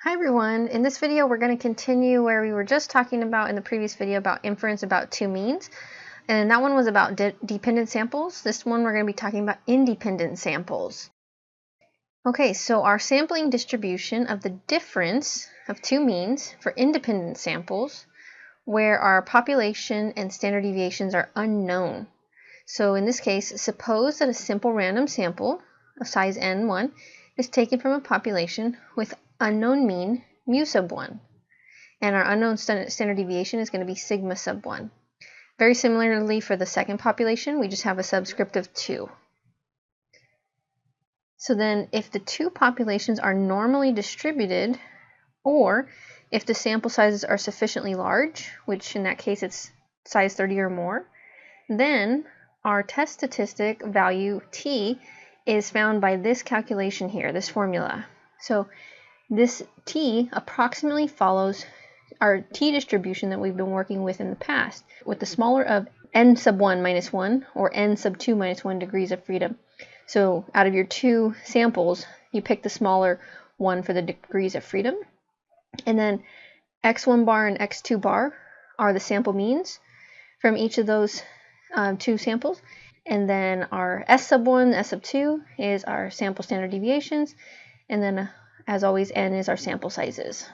Hi everyone, in this video we're going to continue where we were just talking about in the previous video about inference about two means, and that one was about dependent samples. This one we're going to be talking about independent samples. Okay, so our sampling distribution of the difference of two means for independent samples where our population and standard deviations are unknown. So in this case, suppose that a simple random sample of size n1 is taken from a population with unknown mean mu sub 1, and our unknown standard deviation is going to be sigma sub 1. Very similarly for the second population, we just have a subscript of 2. So then if the two populations are normally distributed, or if the sample sizes are sufficiently large, which in that case it's size 30 or more, then our test statistic value t is found by this calculation here, this formula. So this t approximately follows our t distribution that we've been working with in the past, with the smaller of n sub 1 minus 1 or n sub 2 minus 1 degrees of freedom. So out of your two samples, you pick the smaller one for the degrees of freedom. And then x1 bar and x2 bar are the sample means from each of those two samples. And then our s sub 1, s sub 2 is our sample standard deviations. And then as always, n is our sample sizes.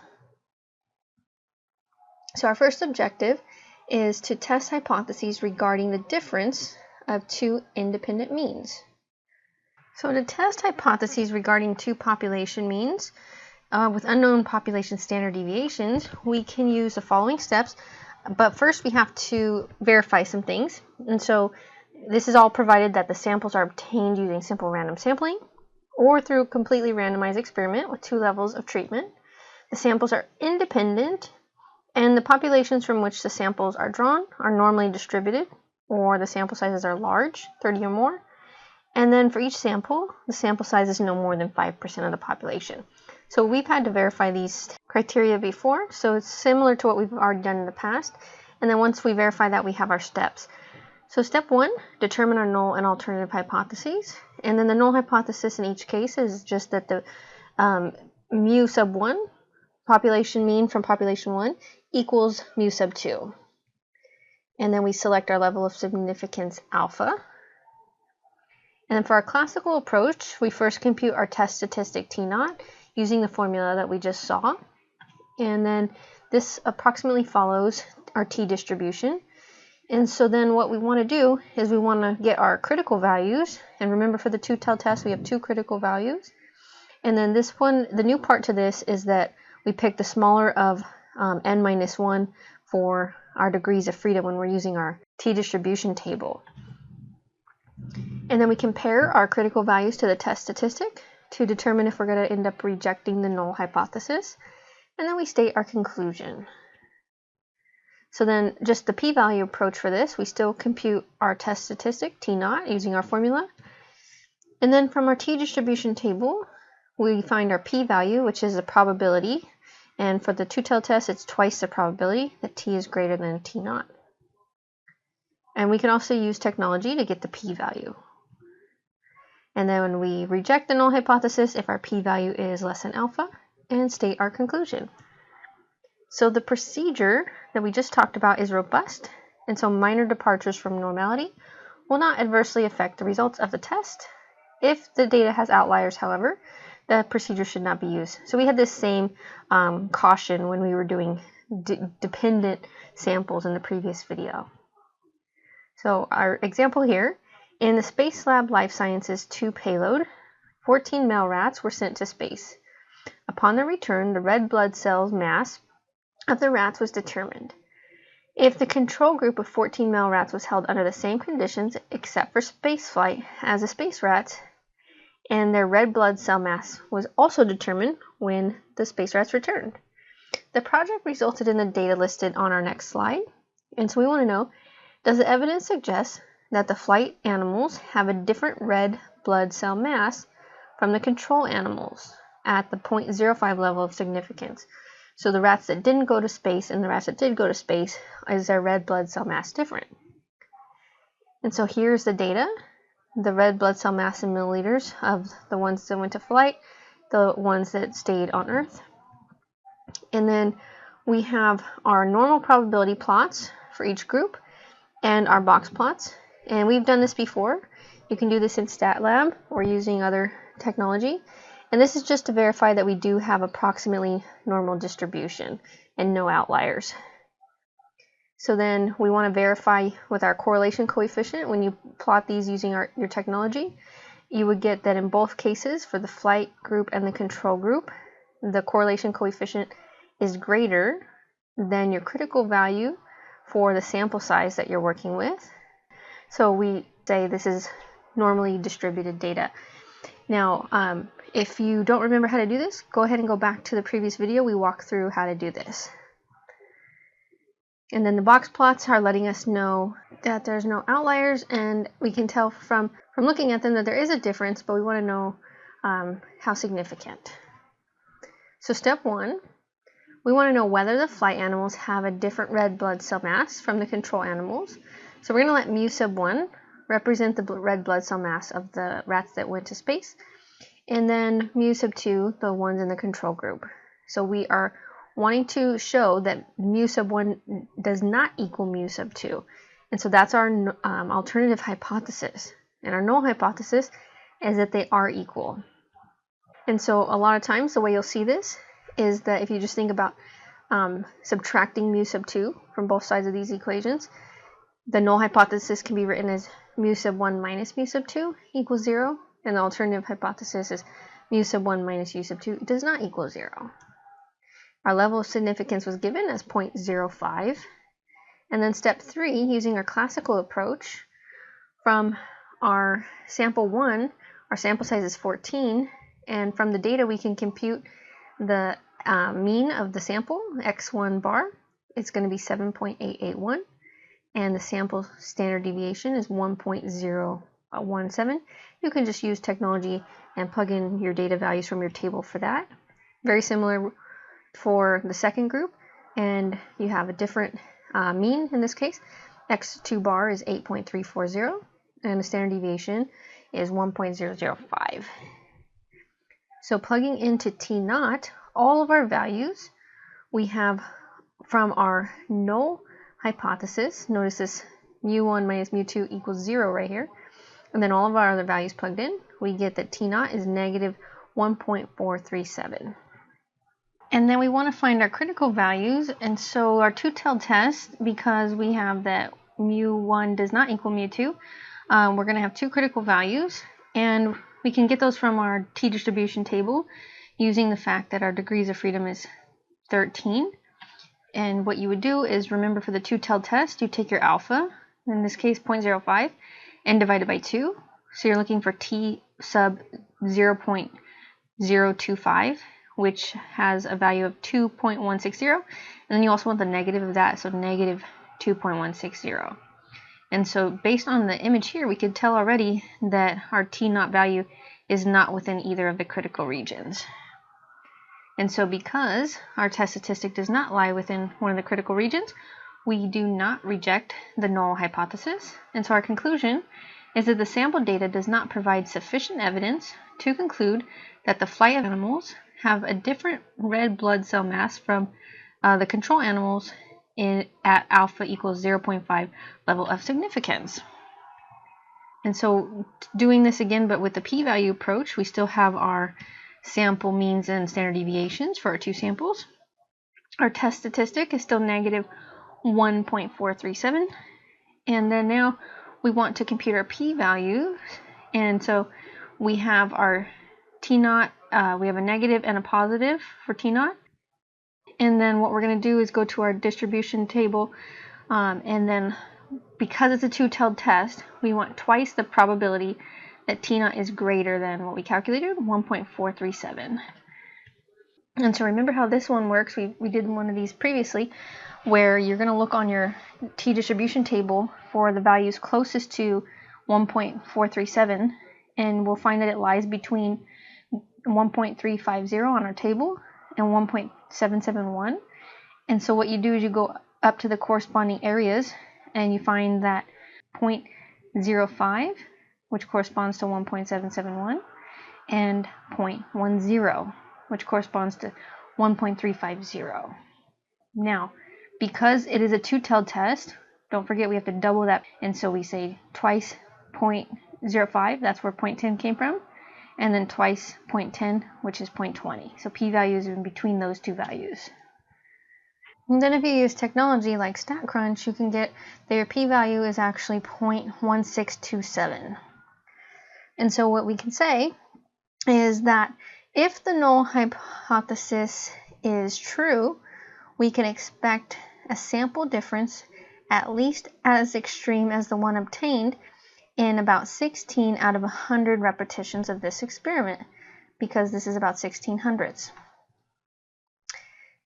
So our first objective is to test hypotheses regarding the difference of two independent means. So to test hypotheses regarding two population means with unknown population standard deviations, we can use the following steps. But first we have to verify some things. And so this is all provided that the samples are obtained using simple random sampling, or through a completely randomized experiment with 2 levels of treatment. The samples are independent, and the populations from which the samples are drawn are normally distributed, or the sample sizes are large, 30 or more. And then for each sample, the sample size is no more than 5% of the population. So we've had to verify these criteria before, so it's similar to what we've already done in the past. And then once we verify that, we have our steps. So step 1, determine our null and alternative hypotheses. And then the null hypothesis in each case is just that the mu sub 1, population mean from population 1, equals mu sub 2. And then we select our level of significance alpha. And then for our classical approach, we first compute our test statistic t0 using the formula that we just saw. And then this approximately follows our t distribution. And so then what we want to do is we want to get our critical values. And remember, for the two-tailed test, we have 2 critical values. And then this one, the new part to this is that we pick the smaller of n minus 1 for our degrees of freedom when we're using our t distribution table. And then we compare our critical values to the test statistic to determine if we're going to end up rejecting the null hypothesis. And then we state our conclusion. So then just the p-value approach for this, we still compute our test statistic, t0, using our formula. And then from our t distribution table, we find our p-value, which is a probability. And for the two-tailed test, it's twice the probability that t is greater than t0. And we can also use technology to get the p-value. And then when we reject the null hypothesis, if our p-value is less than alpha, and state our conclusion. So the procedure that we just talked about is robust, and so minor departures from normality will not adversely affect the results of the test. If the data has outliers, however, the procedure should not be used. So we had this same caution when we were doing dependent samples in the previous video. So our example here, in the Space Lab Life Sciences 2 payload, 14 male rats were sent to space. Upon their return, the red blood cells mass of the rats was determined. If the control group of 14 male rats was held under the same conditions except for spaceflight as the space rats, and their red blood cell mass was also determined when the space rats returned. The project resulted in the data listed on our next slide. And so we want to know, does the evidence suggest that the flight animals have a different red blood cell mass from the control animals at the 0.05 level of significance? So the rats that didn't go to space and the rats that did go to space, is their red blood cell mass different? And so here's the data. The red blood cell mass in milliliters of the ones that went to flight, the ones that stayed on Earth. And then we have our normal probability plots for each group and our box plots. And we've done this before. You can do this in StatLab or using other technology. And this is just to verify that we do have approximately normal distribution and no outliers. So then we want to verify with our correlation coefficient. When you plot these using your technology, you would get that in both cases, for the flight group and the control group, the correlation coefficient is greater than your critical value for the sample size that you're working with. So we say this is normally distributed data. Now, if you don't remember how to do this, go ahead and go back to the previous video. We walked through how to do this. And then the box plots are letting us know that there's no outliers, and we can tell from looking at them that there is a difference, but we want to know how significant. So step 1, we want to know whether the flight animals have a different red blood cell mass from the control animals. So we're going to let mu sub 1 represent the red blood cell mass of the rats that went to space, and then mu sub 2 the ones in the control group. So we are wanting to show that mu sub 1 does not equal mu sub 2. And so that's our alternative hypothesis. And our null hypothesis is that they are equal. And so a lot of times the way you'll see this is that if you just think about subtracting mu sub 2 from both sides of these equations, the null hypothesis can be written as mu sub 1 minus mu sub 2 equals 0. And the alternative hypothesis is mu sub 1 minus mu sub 2 does not equal 0. Our level of significance was given as 0.05. And then step 3, using our classical approach, from our sample 1, our sample size is 14, and from the data we can compute the mean of the sample, x1 bar. It's going to be 7.881, and the sample standard deviation is 1.017. You can just use technology and plug in your data values from your table for that. Very similar for the second group, and you have a different mean in this case. x2 bar is 8.340, and the standard deviation is 1.005. So plugging into T naught, all of our values we have from our null hypothesis. Notice this mu1 minus mu2 equals 0 right here. And then all of our other values plugged in, we get that T naught is negative 1.437. And then we want to find our critical values, and so our two-tailed test, because we have that mu1 does not equal mu2, we're going to have two critical values, and we can get those from our t-distribution table using the fact that our degrees of freedom is 13. And what you would do is, remember, for the two-tailed test, you take your alpha, in this case 0.05, and divide it by 2. So you're looking for t sub 0.025, which has a value of 2.160, and then you also want the negative of that, so negative 2.160. And so based on the image here, we could tell already that our T naught value is not within either of the critical regions. And so because our test statistic does not lie within one of the critical regions, we do not reject the null hypothesis. And so our conclusion is that the sample data does not provide sufficient evidence to conclude that the flight animals have a different red blood cell mass from the control animals at alpha equals 0.5 level of significance. And so doing this again, but with the p-value approach, we still have our sample means and standard deviations for our two samples. Our test statistic is still negative 1.437. And then now we want to compute our p-values. And so we have our T naught, we have a negative and a positive for T naught. And then what we're going to do is go to our distribution table, and then because it's a two-tailed test, we want twice the probability that T naught is greater than what we calculated, 1.437. And so remember how this one works. We did one of these previously, where you're going to look on your T distribution table for the values closest to 1.437, and we'll find that it lies between 1.350 on our table and 1.771. And so what you do is you go up to the corresponding areas and you find that 0.05, which corresponds to 1.771, and 0.10, which corresponds to 1.350. Now, because it is a two-tailed test, don't forget we have to double that. And so we say twice 0.05, that's where 0.10 came from, and then twice 0.10, which is 0.20. So p-value is in between those two values. And then if you use technology like StatCrunch, you can get that your p-value is actually 0.1627. And so what we can say is that if the null hypothesis is true, we can expect a sample difference at least as extreme as the one obtained in about 16 out of 100 repetitions of this experiment, because this is about 1600ths.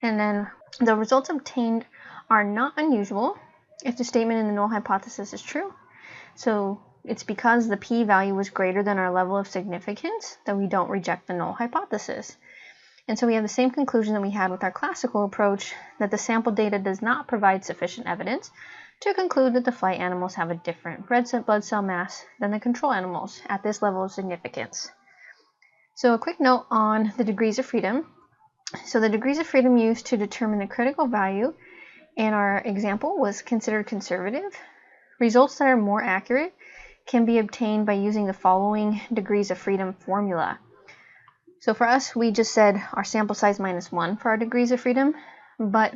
And then the results obtained are not unusual if the statement in the null hypothesis is true. So it's because the p-value was greater than our level of significance that we don't reject the null hypothesis. And so we have the same conclusion that we had with our classical approach, that the sample data does not provide sufficient evidence to conclude that the flight animals have a different red blood cell mass than the control animals at this level of significance. So a quick note on the degrees of freedom. So the degrees of freedom used to determine the critical value in our example was considered conservative. Results that are more accurate can be obtained by using the following degrees of freedom formula. So for us, we just said our sample size -1 for our degrees of freedom, but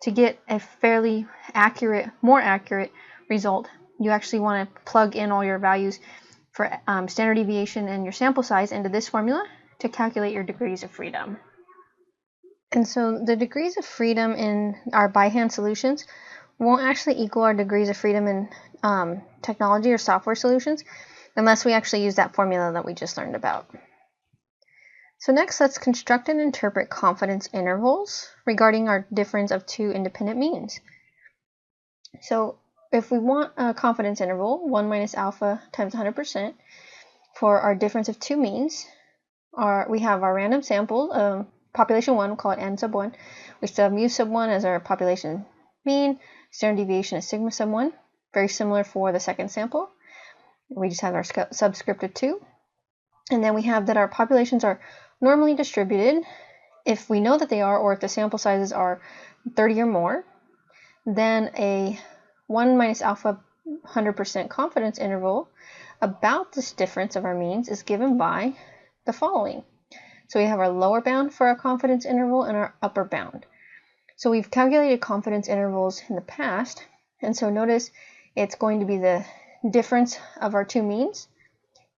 to get a fairly accurate, more accurate result, you actually want to plug in all your values for standard deviation and your sample size into this formula to calculate your degrees of freedom. And so the degrees of freedom in our by-hand solutions won't actually equal our degrees of freedom in technology or software solutions unless we actually use that formula that we just learned about. So next, let's construct and interpret confidence intervals regarding our difference of two independent means. So if we want a confidence interval, 1 minus alpha times 100%, for our difference of two means, we have our random sample, population 1, we'll call it n sub 1. We still have mu sub 1 as our population mean, standard deviation is sigma sub 1, very similar for the second sample. We just have our subscript of 2. And then we have that our populations are normally distributed. If we know that they are, or if the sample sizes are 30 or more, then a 1 minus alpha 100% confidence interval about this difference of our means is given by the following. So we have our lower bound for our confidence interval and our upper bound. So we've calculated confidence intervals in the past, and so notice it's going to be the difference of our two means,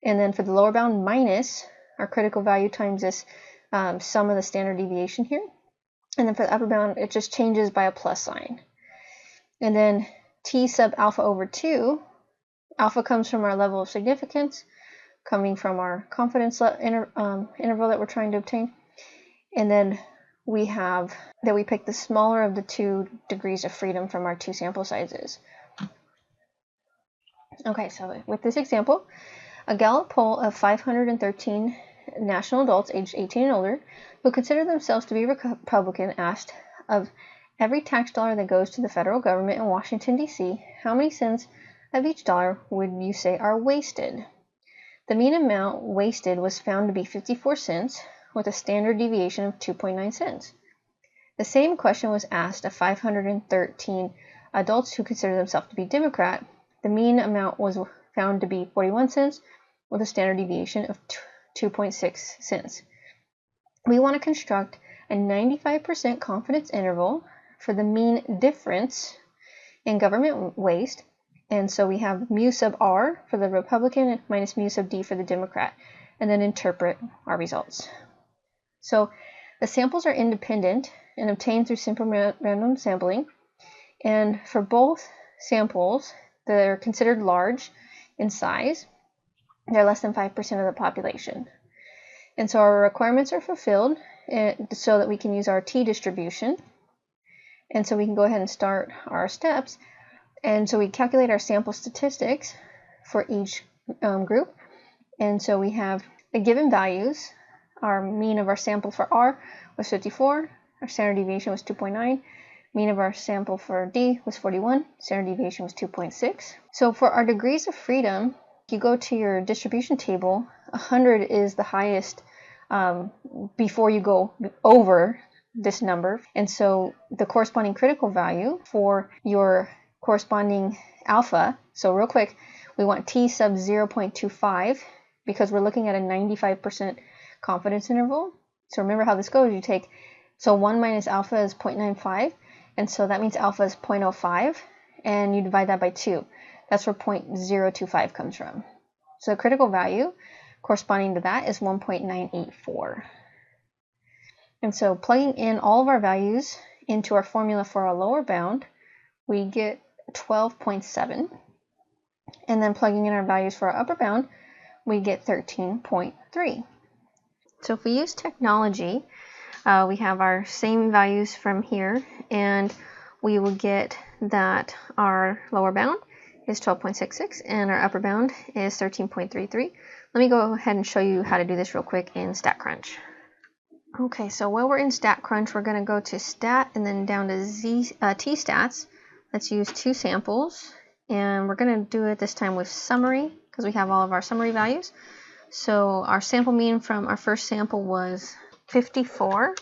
and then for the lower bound minus our critical value times this sum of the standard deviation here. And then for the upper bound, it just changes by a plus sign. And then t sub alpha over 2, alpha comes from our level of significance, coming from our confidence interval that we're trying to obtain. And then we have that we pick the smaller of the two degrees of freedom from our two sample sizes. Okay, so with this example, a Gallup poll of 513 national adults aged 18 and older who consider themselves to be Republican asked, of every tax dollar that goes to the federal government in Washington, D.C., how many cents of each dollar would you say are wasted? The mean amount wasted was found to be 54 cents with a standard deviation of 2.9 cents. The same question was asked of 513 adults who consider themselves to be Democrat. The mean amount was found to be 41 cents with a standard deviation of 2.6 cents. We want to construct a 95% confidence interval for the mean difference in government waste, and so we have mu sub r for the Republican minus mu sub d for the Democrat, and then interpret our results. So the samples are independent and obtained through simple random sampling, and for both samples, they're considered large in size. They're less than 5% of the population. And so our requirements are fulfilled so that we can use our t distribution. And so we can go ahead and start our steps. And so we calculate our sample statistics for each group. And so we have the given values. Our mean of our sample for R was 54. Our standard deviation was 2.9. Mean of our sample for D was 41. Standard deviation was 2.6. So for our degrees of freedom, if you go to your distribution table, 100 is the highest before you go over this number. And so the corresponding critical value for your corresponding alpha, so real quick, we want t sub 0.25 because we're looking at a 95% confidence interval. So remember how this goes. You take, so 1 minus alpha is 0.95, and so that means alpha is 0.05, and you divide that by 2. That's where 0.025 comes from. So the critical value corresponding to that is 1.984. And so plugging in all of our values into our formula for our lower bound, we get 12.7. And then plugging in our values for our upper bound, we get 13.3. So if we use technology, we have our same values from here, and we will get that our lower bound is 12.66 and our upper bound is 13.33. Let me go ahead and show you how to do this real quick in StatCrunch. Okay, so while we're in StatCrunch, we're going to go to Stat and then down to T-Stats. Let's use 2 samples, and we're going to do it this time with summary because we have all of our summary values. So our sample mean from our first sample was 54.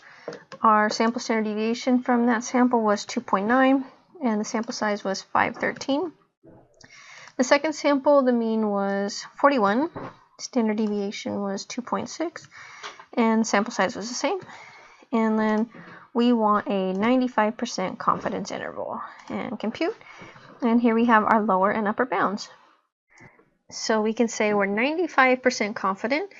Our sample standard deviation from that sample was 2.9, and the sample size was 513. The second sample, the mean was 41. Standard deviation was 2.6, and sample size was the same. And then we want a 95% confidence interval and compute. And here we have our lower and upper bounds. So we can say we're 95% confident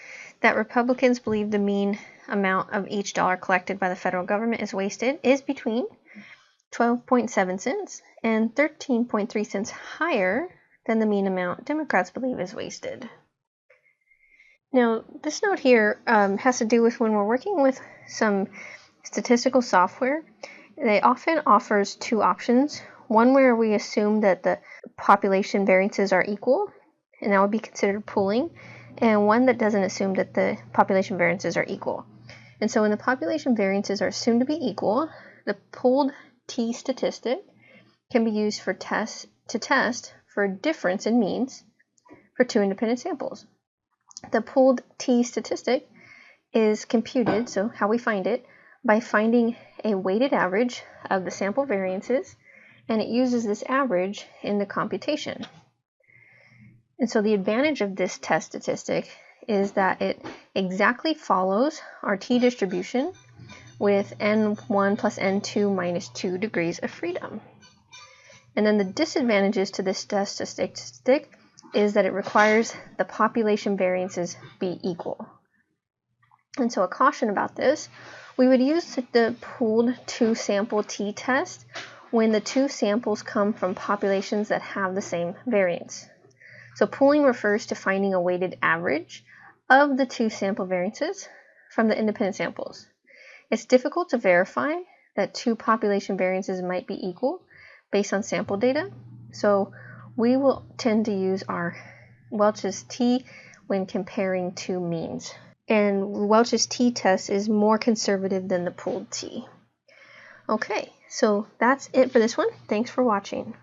that Republicans believe the mean amount of each dollar collected by the federal government is wasted is between 12.7 cents and 13.3 cents higher than the mean amount Democrats believe is wasted. Now, this note here has to do with when we're working with some statistical software. It often offers 2 options. One where we assume that the population variances are equal, and that would be considered pooling, and one that doesn't assume that the population variances are equal. And so when the population variances are assumed to be equal, the pooled t statistic can be used for test for a difference in means for 2 independent samples. The pooled t statistic is computed, so how we find it, by finding a weighted average of the sample variances, and it uses this average in the computation. And so the advantage of this test statistic is that it exactly follows our t distribution with n1 plus n2 minus 2 degrees of freedom. And then the disadvantages to this test statistic is that it requires the population variances be equal. And so a caution about this, we would use the pooled 2-sample t-test when the 2 samples come from populations that have the same variance. So pooling refers to finding a weighted average of the 2 sample variances from the independent samples. It's difficult to verify that 2 population variances might be equal based on sample data, so we will tend to use our Welch's t when comparing 2 means. And Welch's t-test is more conservative than the pooled t. Okay, so that's it for this one. Thanks for watching.